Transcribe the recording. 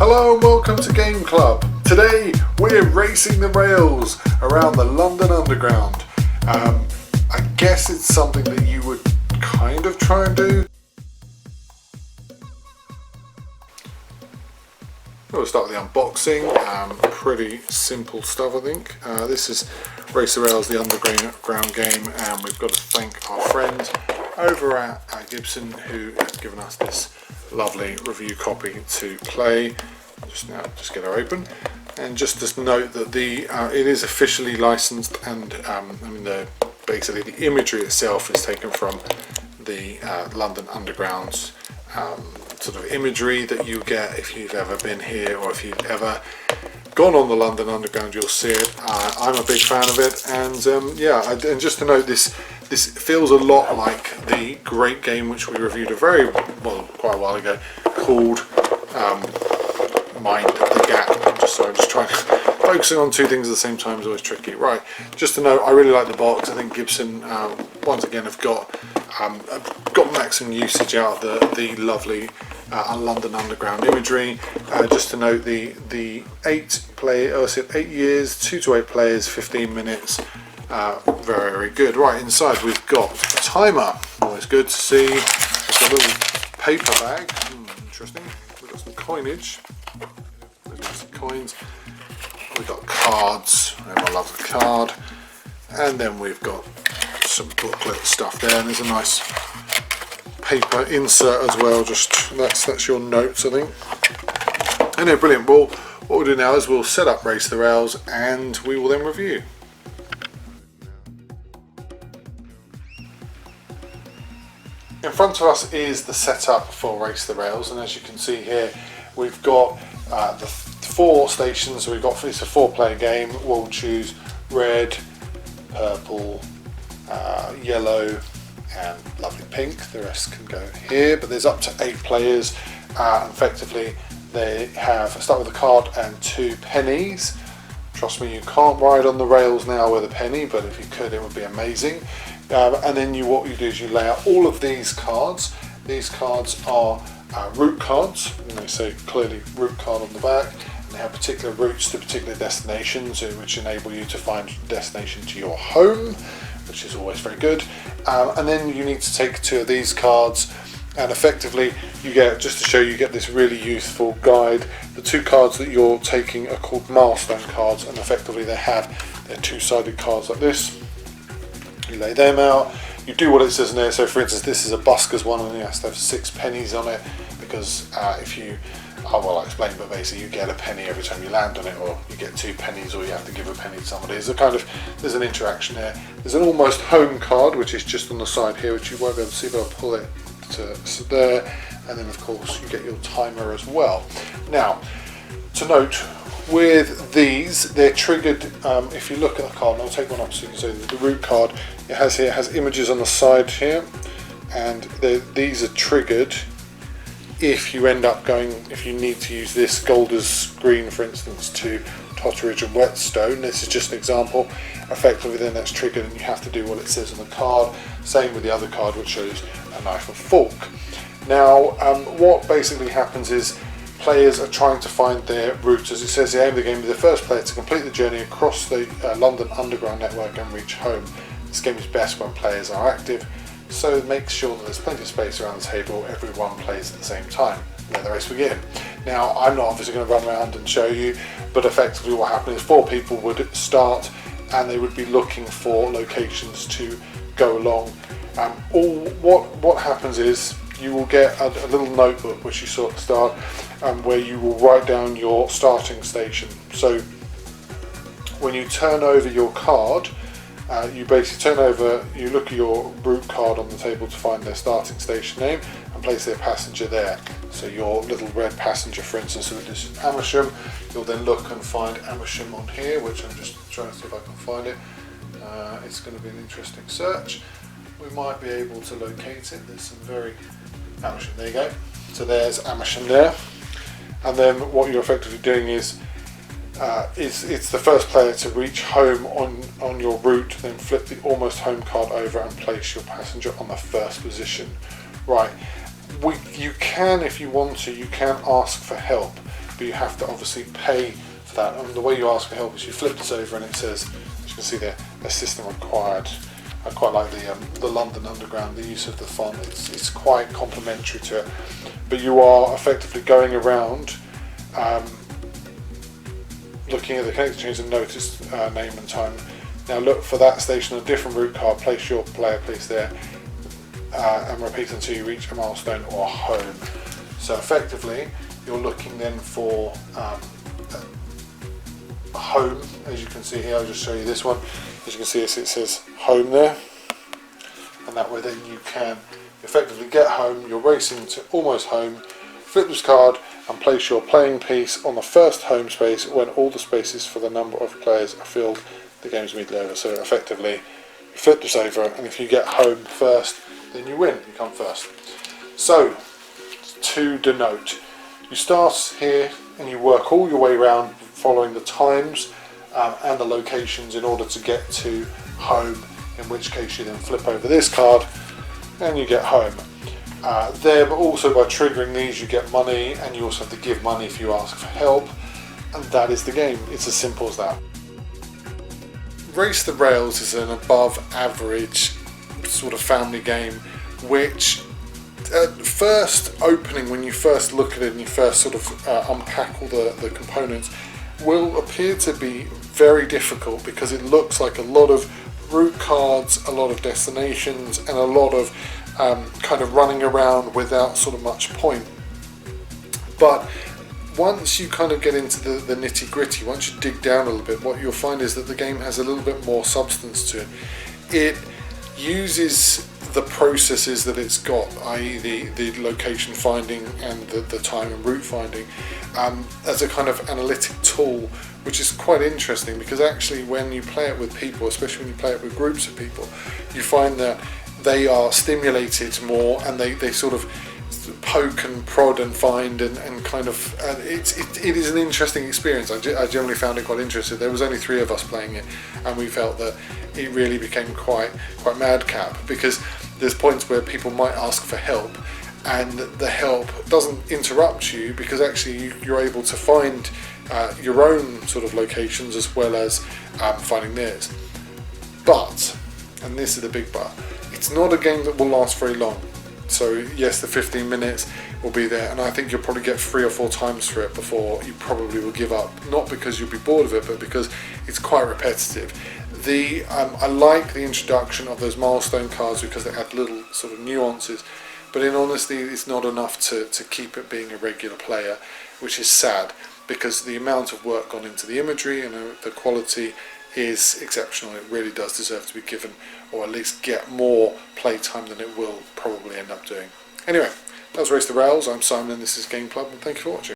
Hello and welcome to Game Club. Today we're racing the rails around the London Underground. I guess it's something that you would kind of try and do. We'll start with the unboxing. Pretty simple stuff, I think. This is Race the Rails, the Underground game, and we've got to thank our friend over at Gibson who has given us this lovely review copy to play. Just get her open, and just to note that it is officially licensed, and basically the imagery itself is taken from the London Underground's sort of imagery that you get if you've ever been here, or if you've ever gone on the London Underground, you'll see it. I'm a big fan of it, and and just to note, this feels a lot like the great game which we reviewed quite a while ago, called Mind the Gap. I'm just trying to focusing on two things at the same time is always tricky. Right, just to note, I really like the box. I think Gibson once again have got maximum usage out of the lovely London Underground imagery. Just to note, the 8 years, 2 to 8 players, 15 minutes. Very, very good. Right, inside we've got a timer. Always good to see. It's got a little paper bag. Interesting. We've got some coinage. We've got some coins. We've got cards. Everyone loves a card. And then we've got some booklet stuff there. And there's a nice paper insert as well. Just that's your notes, I think. And brilliant. Well, what we'll do now is we'll set up Race the Rails, and we will then review. In front of us is the setup for Race the Rails, and as you can see here, we've got the 4 stations. We've got, it's a 4-player game. We'll choose red, purple, yellow, and lovely pink. The rest can go here, but there's up to 8 players. Effectively, they start with a card and 2 pennies. Trust me, you can't ride on the rails now with a penny, but if you could, it would be amazing. And then what you do is you lay out all of these cards. These cards are route cards, and they say clearly route card on the back. And they have particular routes to particular destinations, which enable you to find a destination to your home, which is always very good. And then you need to take 2 of these cards, and effectively you get, just to show you, get this really useful guide. The 2 cards that you're taking are called milestone cards, and effectively they're 2-sided cards like this. You lay them out, you do what it says in there. So for instance, this is a buskers one, and it has to have 6 pennies on it, because I'll explain, but basically you get a penny every time you land on it, or you get 2 pennies, or you have to give a penny to somebody. There's an interaction there. There's an almost home card, which is just on the side here, which you won't be able to see, but I'll pull it to there. And then of course you get your timer as well. Now, to note, with these, they're triggered. If you look at the card, and I'll take one up so you can see the route card. It has images on the side here, and these are triggered if you end up if you need to use this Golders Green, for instance, to Totteridge and Whetstone. This is just an example. Effectively, then that's triggered, and you have to do what it says on the card. Same with the other card, which shows a knife and fork. Now, what basically happens is, players are trying to find their route. As it says, the aim of the game is the first player to complete the journey across the London Underground network and reach home. This game is best when players are active, so make sure that there's plenty of space around the table. Everyone plays at the same time. Let the race begin. Now, I'm not obviously going to run around and show you, but effectively what happened is 4 people would start, and they would be looking for locations to go along. What happens is, you will get a little notebook which you sort of start, where you will write down your starting station. So when you turn over your card, you look at your route card on the table to find their starting station name and place their passenger there. So your little red passenger, for instance, so this is Amersham. You'll then look and find Amersham on here, which I'm just trying to see if I can find it. It's going to be an interesting search. We might be able to locate it. There's some very Amersham, there you go. So there's Amersham there. And then what you're effectively doing is it's the first player to reach home on your route, then flip the almost home card over and place your passenger on the first position. Right, you can, if you want to, you can ask for help. but you have to obviously pay for that. And the way you ask for help is you flip this over and it says, as you can see there, assistant required. I quite like the London Underground, the use of the font. It's quite complementary to it. But you are effectively going around looking at the connector chains and notice name and time. Now look for that station on a different route card, place your player piece there, and repeat until you reach a milestone or home. So effectively, you're looking then for home, as you can see here. I'll just show you this one. As you can see, it says home there, and that way then you can effectively get home. You're racing to almost home. Flip this card and place your playing piece on the first home space. When all the spaces for the number of players are filled, the game's immediately over. So effectively, you flip this over, and if you get home first, then you win. You come first. So to denote, you start here and you work all your way around, following the times and the locations in order to get to home. In which case, you then flip over this card and you get home. But also by triggering these, you get money, and you also have to give money if you ask for help, and that is the game. It's as simple as that. Race the Rails is an above average sort of family game, which at first opening, when you first look at it and you first sort of unpack all the components, will appear to be very difficult, because it looks like a lot of route cards, a lot of destinations, and a lot of kind of running around without sort of much point. But once you kind of get into the nitty gritty, once you dig down a little bit, what you'll find is that the game has a little bit more substance to it. It uses the processes that it's got, i.e. the location finding and the time and route finding, as a kind of analytic tool, which is quite interesting, because actually when you play it with people, especially when you play it with groups of people, you find that they are stimulated more, and they sort of poke and prod and find and kind of it is an interesting experience. I generally found it quite interesting. There was only 3 of us playing it, and we felt that it really became quite madcap, because there's points where people might ask for help, and the help doesn't interrupt you, because actually you're able to find your own sort of locations as well as finding theirs. But, and this is the big but, it's not a game that will last very long. So yes, the 15 minutes will be there, and I think you'll probably get 3 or 4 times for it before you probably will give up. Not because you'll be bored of it, but because it's quite repetitive. I like the introduction of those milestone cards, because they add little sort of nuances, but in honesty, it's not enough to keep it being a regular player, which is sad, because the amount of work gone into the imagery and the quality is exceptional. It really does deserve to be given, or at least get more playtime than it will probably end up doing. Anyway, that was Race the Rails. I'm Simon, this is Game Club, and thank you for watching.